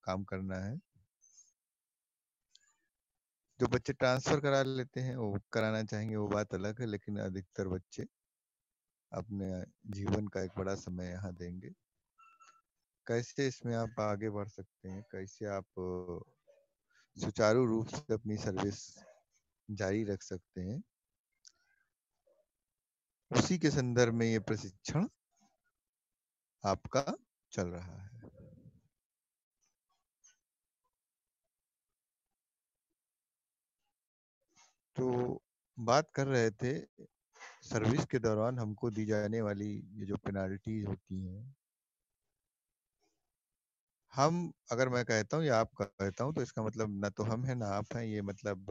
काम करना है। जो बच्चे ट्रांसफर करा लेते हैं वो कराना चाहेंगे, वो बात अलग है, लेकिन अधिकतर बच्चे अपने जीवन का एक बड़ा समय यहाँ देंगे। कैसे इसमें आप आगे बढ़ सकते हैं, कैसे आप सुचारू रूप से अपनी सर्विस जारी रख सकते हैं, उसी के संदर्भ में ये प्रशिक्षण आपका चल रहा है। तो बात कर रहे थे सर्विस के दौरान हमको दी जाने वाली ये जो पेनाल्टीज होती हैं, हम अगर मैं कहता हूँ या आप कहता हूँ तो इसका मतलब ना तो हम हैं ना आप हैं, ये मतलब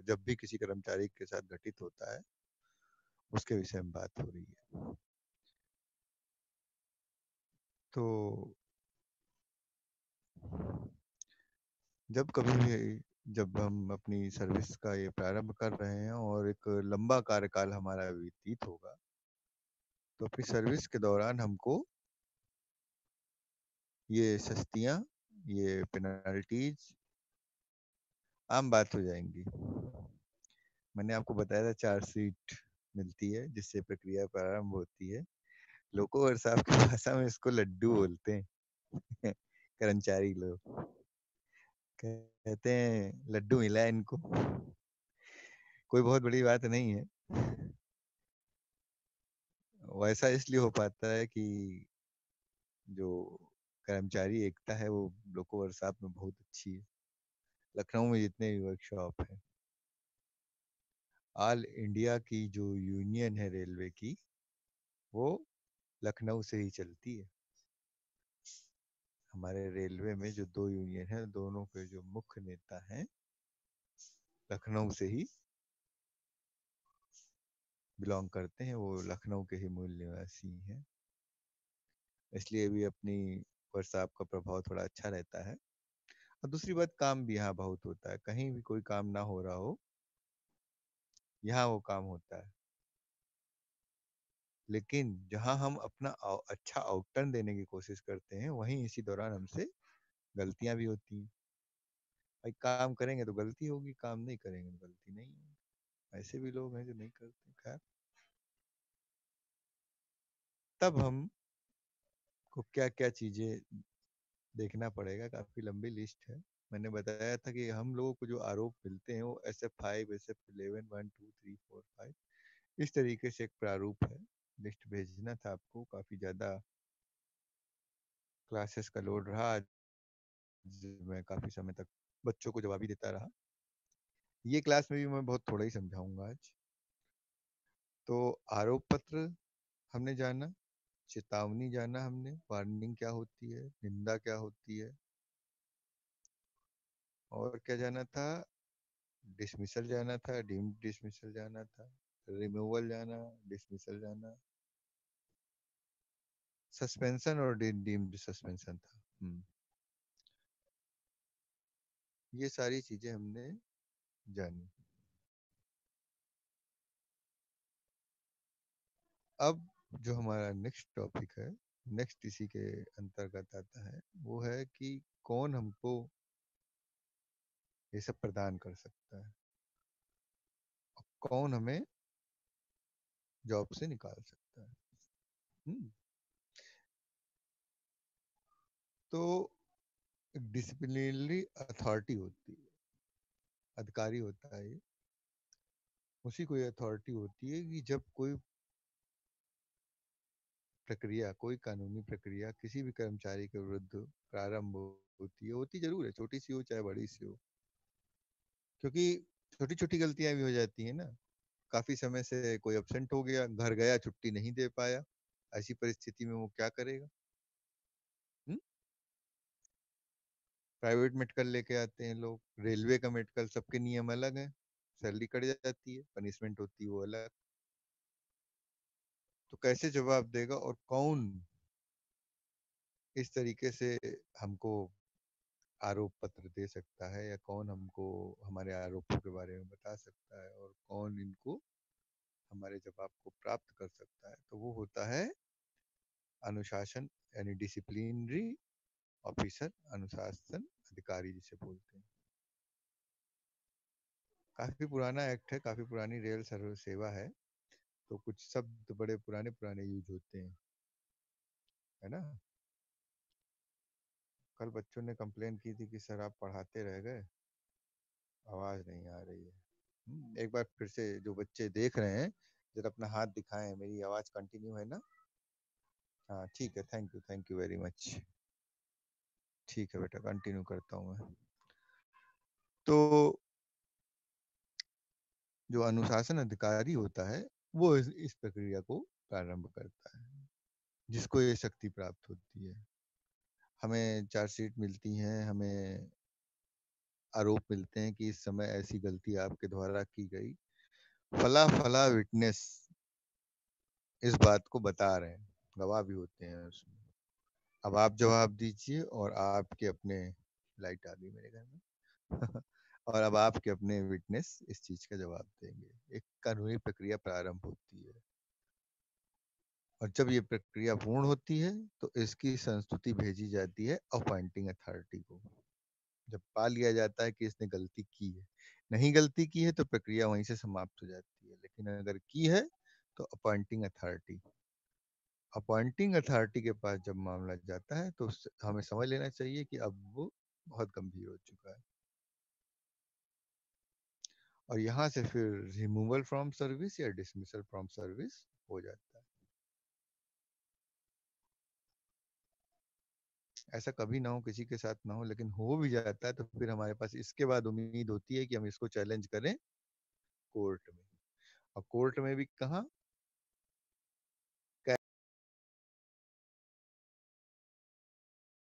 जब भी किसी कर्मचारी के साथ घटित होता है उसके विषय में बात हो रही है। तो जब कभी भी जब हम अपनी सर्विस का ये प्रारंभ कर रहे हैं और एक लंबा कार्यकाल हमारा व्यतीत होगा, तो अपनी सर्विस के दौरान हमको ये सस्तियाँ, ये पेनल्टीज आम बात हो जाएंगी। मैंने आपको बताया था चार्जशीट मिलती है जिससे प्रक्रिया प्रारंभ होती है। लोको और साहब की भाषा में इसको लड्डू बोलते हैं कर्मचारी लोग कहते हैं लड्डू मिला है इनको। कोई बहुत बड़ी बात नहीं है, वैसा इसलिए हो पाता है कि जो कर्मचारी एकता है वो लोको वर्कशॉप में बहुत अच्छी है। लखनऊ में जितने भी वर्कशॉप है, ऑल इंडिया की जो यूनियन है रेलवे की, वो लखनऊ से ही चलती है। हमारे रेलवे में जो दो यूनियन है, दोनों के जो मुख्य नेता हैं लखनऊ से ही बिलोंग करते हैं, वो लखनऊ के ही मूल निवासी हैं, इसलिए भी अपनी वर्कशॉप का प्रभाव थोड़ा अच्छा रहता है। और दूसरी बात, काम भी यहाँ बहुत होता है, कहीं भी कोई काम ना हो रहा हो यहाँ वो काम होता है। लेकिन जहाँ हम अपना अच्छा आउटटर्न देने की कोशिश करते हैं वहीं इसी दौरान हमसे गलतियां भी होती हैं। भाई काम करेंगे तो गलती होगी, काम नहीं करेंगे तो गलती नहीं होगी। ऐसे भी लोग हैं जो नहीं करते। खैर, तब हम को क्या क्या चीजें देखना पड़ेगा, काफी लंबी लिस्ट है। मैंने बताया था कि हम लोगों को जो आरोप मिलते हैं वो SF5, SF11, 1 2 3 4 5 इस तरीके से एक प्रारूप है। लिस्ट भेजना था आपको, काफी ज्यादा क्लासेस का लोड रहा आज, मैं काफी समय तक बच्चों को जवाबी देता रहा। ये क्लास में भी मैं बहुत थोड़ा ही समझाऊंगा आज। तो आरोप पत्र हमने जाना, चेतावनी जाना हमने, वार्निंग क्या होती है, निंदा क्या होती है, और क्या जाना था, डिसमिसल जाना था, डीम्ड डिसमिसल जाना था, रिमूवल जाना, डिसमिसल जाना, सस्पेंशन और डीम्ड सस्पेंशन था। ये सारी चीजें हमने जानी। अब जो हमारा नेक्स्ट टॉपिक है, नेक्स्ट इसी के अंतर्गत आता है, वो है कि कौन हमको ये सब प्रदान कर सकता है, कौन हमें जॉब से निकाल सकता है। हम्म, तो एक डिसिप्लिनरी अथॉरिटी होती है, अधिकारी होता है ये, उसी को ये अथॉरिटी होती है कि जब कोई प्रक्रिया, कोई कानूनी प्रक्रिया किसी भी कर्मचारी के विरुद्ध प्रारंभ होती है, होती जरूर है, छोटी सी हो चाहे बड़ी सी हो, क्योंकि छोटी छोटी गलतियां भी हो जाती है ना। काफी समय से कोई एब्सेंट हो गया, घर गया, छुट्टी नहीं दे पाया, ऐसी परिस्थिति में वो क्या करेगा? हुँ? प्राइवेट मेडिकल लेके आते हैं लोग, रेलवे का मेडिकल, सबके नियम अलग हैं, सैलरी कट जाती है, पनिशमेंट होती है वो अलग। तो कैसे जवाब देगा और कौन इस तरीके से हमको आरोप पत्र दे सकता है, या कौन हमको हमारे आरोपों के बारे में बता सकता है, और कौन इनको हमारे जवाब को प्राप्त कर सकता है? तो वो होता है अनुशासन, यानी डिसिप्लिनरी ऑफिसर, अनुशासन अधिकारी जिसे बोलते हैं। काफी पुराना एक्ट है, काफी पुरानी रेल सर्व सेवा है, तो कुछ शब्द बड़े पुराने पुराने यूज होते हैं, है ना। कल बच्चों ने कंप्लेन की थी कि सर आप पढ़ाते रह गए, आवाज नहीं आ रही है। एक बार फिर से जो बच्चे देख रहे हैं जरा अपना हाथ दिखाएं, मेरी आवाज कंटिन्यू है ना। हाँ ठीक है, थैंक यू वेरी मच। ठीक है बेटा, कंटिन्यू करता हूँ मैं। तो जो अनुशासन अधिकारी होता है वो इस प्रक्रिया को प्रारंभ करता है, जिसको ये शक्ति प्राप्त होती है। हमें चार्जशीट मिलती हैं, हमें आरोप मिलते हैं कि इस समय ऐसी गलती आपके द्वारा की गई, फला फला विटनेस इस बात को बता रहे हैं, गवाह भी होते हैं उसमें। अब आप जवाब दीजिए और आपके अपने, लाइट आ गई मेरे घर में और अब आपके अपने विटनेस इस चीज का जवाब देंगे। एक कानूनी प्रक्रिया प्रारंभ होती है, और जब ये प्रक्रिया पूर्ण होती है तो इसकी संस्तुति भेजी जाती है अपॉइंटिंग अथॉरिटी को। जब पा लिया जाता है कि इसने गलती की है, नहीं गलती की है तो प्रक्रिया वहीं से समाप्त हो जाती है, लेकिन अगर की है तो अपॉइंटिंग अथॉरिटी के पास जब मामला जाता है तो हमें समझ लेना चाहिए कि अब वो बहुत गंभीर हो चुका है, और यहाँ से फिर रिमूवल फ्रॉम सर्विस या डिसमिसल फ्रॉम सर्विस हो जाता है। ऐसा कभी ना हो, किसी के साथ ना हो, लेकिन हो भी जाता है तो फिर हमारे पास इसके बाद उम्मीद होती है कि हम इसको चैलेंज करें कोर्ट में। और कोर्ट में भी कहाँ,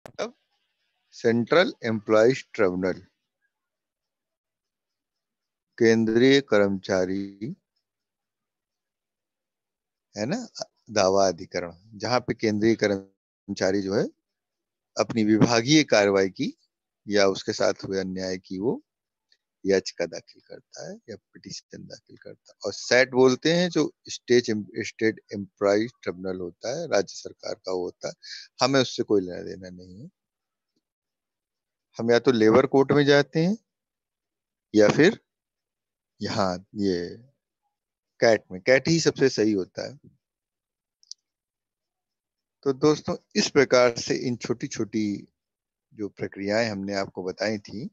मतलब सेंट्रल एम्प्लॉयज ट्रिब्यूनल, केंद्रीय कर्मचारी, है ना, दावा अधिकरण, जहाँ पे केंद्रीय कर्मचारी जो है अपनी विभागीय कार्रवाई की या उसके साथ हुए अन्याय की वो याचिका दाखिल करता है या पिटीशन दाखिल करता है। और सेट बोलते हैं जो स्टेट एम्प्लॉय ट्रिब्यूनल होता है, राज्य सरकार का वो होता है, हमें उससे कोई लेना देना नहीं है। हम या तो लेबर कोर्ट में जाते हैं या फिर यहाँ ये कैट में, कैट ही सबसे सही होता है। तो दोस्तों इस प्रकार से इन छोटी छोटी जो प्रक्रियाएं हमने आपको बताई थी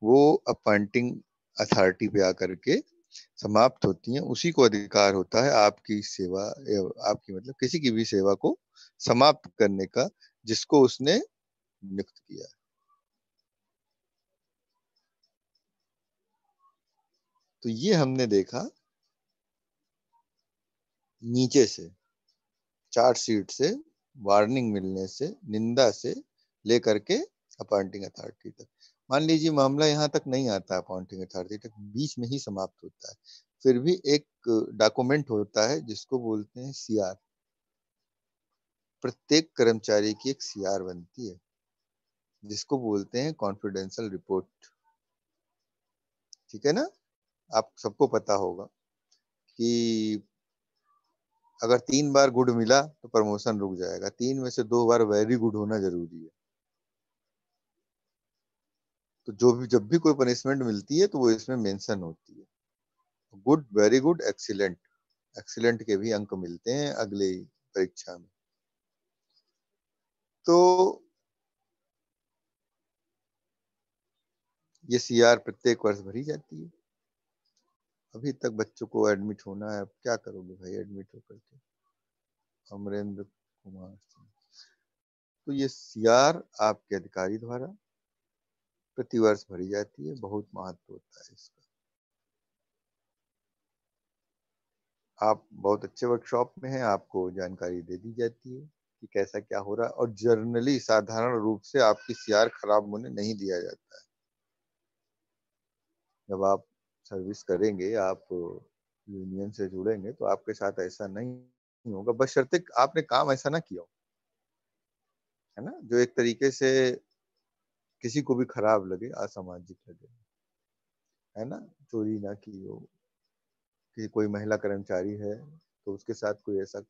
वो अपॉइंटिंग अथॉरिटी पे आकर के समाप्त होती हैं। उसी को अधिकार होता है आपकी सेवा, आपकी मतलब किसी की भी सेवा को समाप्त करने का, जिसको उसने नियुक्त किया। तो ये हमने देखा नीचे से, चार्जशीट से, वार्निंग मिलने से, निंदा से लेकर के अपॉइंटिंग अथॉरिटी तक। मान लीजिए मामला यहाँ तक नहीं आता अपॉइंटिंग अथॉरिटी तक, बीच में ही समाप्त होता है, फिर भी एक डॉक्यूमेंट होता है जिसको बोलते हैं सीआर। प्रत्येक कर्मचारी की एक सीआर बनती है जिसको बोलते हैं कॉन्फिडेंशियल रिपोर्ट। ठीक है ना। आप सबको पता होगा कि अगर 3 बार गुड मिला तो प्रमोशन रुक जाएगा, 3 में से 2 बार वेरी गुड होना जरूरी है। तो जो भी जब भी कोई पनिशमेंट मिलती है तो वो इसमें मेंशन होती है, good, very good, excellent. Excellent के भी अंक मिलते हैं अगले परीक्षा में। तो ये सीआर प्रत्येक वर्ष भरी जाती है। अभी तक बच्चों को एडमिट होना है, अब क्या करोगे भाई एडमिट होकर के। अमरेंद्र कुमार सिंह। तो ये सीआर आपके अधिकारी द्वारा प्रतिवर्ष भरी जाती है, बहुत महत्व होता है इसका। आप बहुत अच्छे वर्कशॉप में हैं, आपको जानकारी दे दी जाती है कि कैसा क्या हो रहा है, और जर्नली साधारण रूप से आपकी सीआर खराब होने नहीं दिया जाता है। जब आप सर्विस करेंगे, आप यूनियन से जुड़ेंगे तो आपके साथ ऐसा नहीं होगा, बशर्ते आपने काम ऐसा ना किया हो, है ना, जो एक तरीके से किसी को भी खराब लगे, असामाजिक लगे, है ना। चोरी ना की हो, कि कोई महिला कर्मचारी है तो उसके साथ कोई ऐसा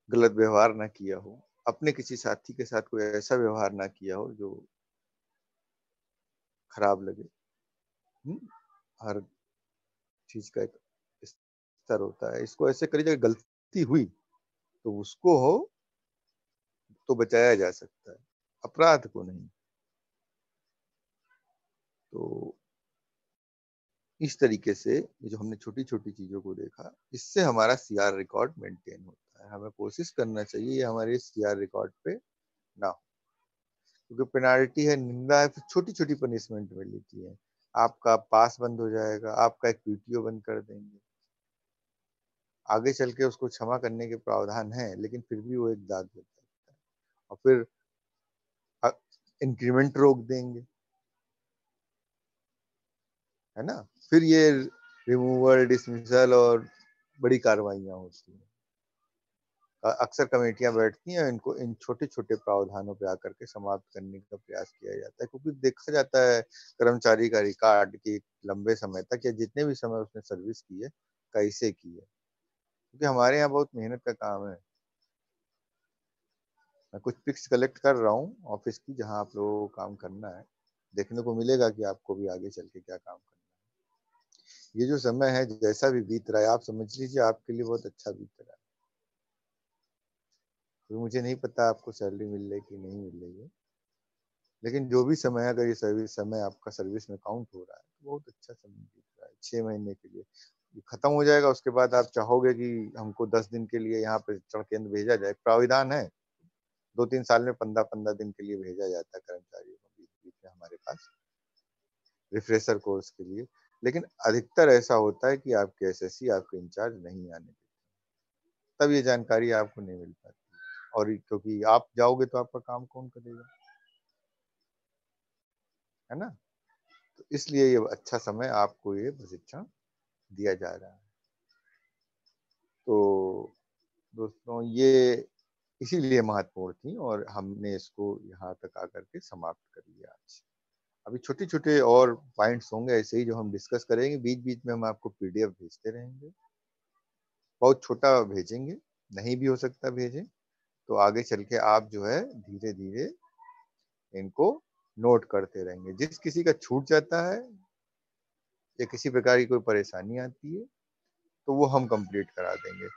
गलत व्यवहार ना किया हो, अपने किसी साथी के साथ कोई ऐसा व्यवहार ना किया हो जो खराब लगे। हर चीज का एक स्तर होता है, इसको ऐसे करिए अगर गलती हुई तो उसको हो तो बचाया जा सकता है, अपराध को नहीं। तो इस तरीके से ये जो हमने छोटी छोटी चीजों को देखा, इससे हमारा सीआर रिकॉर्ड मेंटेन होता है। हमें कोशिश करना चाहिए ये हमारे सीआर रिकॉर्ड पे ना हो, क्योंकि पेनाल्टी है, निंदा है, फिर छोटी छोटी पनिशमेंट मिलती है। आपका पास बंद हो जाएगा, आपका एक वीडियो बंद कर देंगे, आगे चल के उसको क्षमा करने के प्रावधान है, लेकिन फिर भी वो एक दाग लगता है। और फिर इंक्रीमेंट रोक देंगे, है ना। फिर ये रिमूवल, डिसमिसल और बड़ी कार्रवाइयां होती हैं। अक्सर कमेटियां बैठती हैं, इनको इन छोटे छोटे प्रावधानों पे आकर के समाप्त करने का प्रयास किया जाता है, क्योंकि देखा जाता है कर्मचारी का रिकॉर्ड की लंबे समय तक या जितने भी समय उसने सर्विस की है कैसे की है, क्योंकि हमारे यहाँ बहुत मेहनत का काम है। मैं कुछ पिक्स कलेक्ट कर रहा हूँ ऑफिस की, जहाँ आप लोगों को काम करना है, देखने को मिलेगा कि आपको भी आगे चल के क्या काम करना है। ये जो समय है जैसा भी बीत रहा है, आप समझ लीजिए आपके लिए बहुत अच्छा बीत रहा है। तो मुझे नहीं पता आपको सैलरी मिल रही कि नहीं मिल रही है, लेकिन जो भी समय है, अगर ये सर्विस समय आपका सर्विस में काउंट हो रहा है तो बहुत अच्छा समय बीत रहा है। 6 महीने के लिए ये खत्म हो जाएगा, उसके बाद आप चाहोगे कि हमको 10 दिन के लिए यहाँ प्रशिक्षण केंद्र भेजा जाए, प्राविधान है 2-3 साल में 15-15 दिन के लिए भेजा जाता है कर्मचारियों को बीच बीच में हमारे पास रिफ्रेशर कोर्स के लिए। लेकिन अधिकतर ऐसा होता है कि आपके एसएससी आपके इंचार्ज नहीं आने देते, तब ये जानकारी आपको नहीं मिल पाती। और क्योंकि आप जाओगे तो आपका काम कौन करेगा, है ना। तो इसलिए ये अच्छा समय आपको ये प्रशिक्षण दिया जा रहा है। तो दोस्तों ये इसीलिए महत्वपूर्ण थी और हमने इसको यहाँ तक आकर के समाप्त कर लिया आज। अभी छोटे छोटे और पॉइंट्स होंगे ऐसे ही जो हम डिस्कस करेंगे, बीच बीच में हम आपको पीडीएफ भेजते रहेंगे, बहुत छोटा भेजेंगे, नहीं भी हो सकता भेजें, तो आगे चल के आप जो है धीरे धीरे इनको नोट करते रहेंगे। जिस किसी का छूट जाता है या किसी प्रकार की कोई परेशानी आती है तो वो हम कंप्लीट करा देंगे।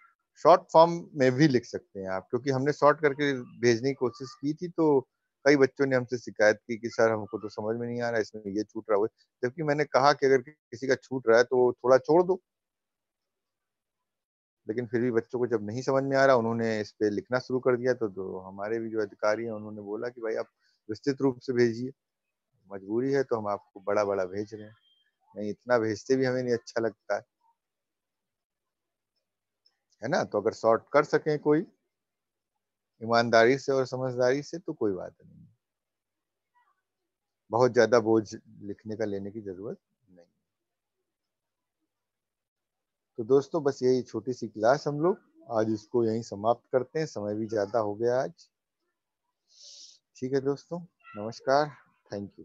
शॉर्ट फॉर्म में भी लिख सकते हैं आप, क्योंकि हमने शॉर्ट करके भेजने की कोशिश की थी, तो कई बच्चों ने हमसे शिकायत की कि सर हमको तो समझ में नहीं आ रहा, इसमें ये छूट रहा है, जबकि मैंने कहा कि अगर किसी का छूट रहा है तो थोड़ा छोड़ दो। लेकिन फिर भी बच्चों को जब नहीं समझ में आ रहा, उन्होंने इस पे लिखना शुरू कर दिया, तो हमारे भी जो अधिकारी हैं उन्होंने बोला कि भाई आप विस्तृत रूप से भेजिए, मजबूरी है तो हम आपको बड़ा बड़ा भेज रहे हैं, नहीं इतना भेजते भी हमें नहीं अच्छा लगता है ना। तो अगर शॉर्ट कर सकें कोई ईमानदारी से और समझदारी से तो कोई बात नहीं, बहुत ज्यादा बोझ लिखने का लेने की जरूरत नहीं। तो दोस्तों बस यही छोटी सी क्लास हम लोग आज इसको यहीं समाप्त करते हैं, समय भी ज्यादा हो गया आज। ठीक है दोस्तों, नमस्कार, थैंक यू।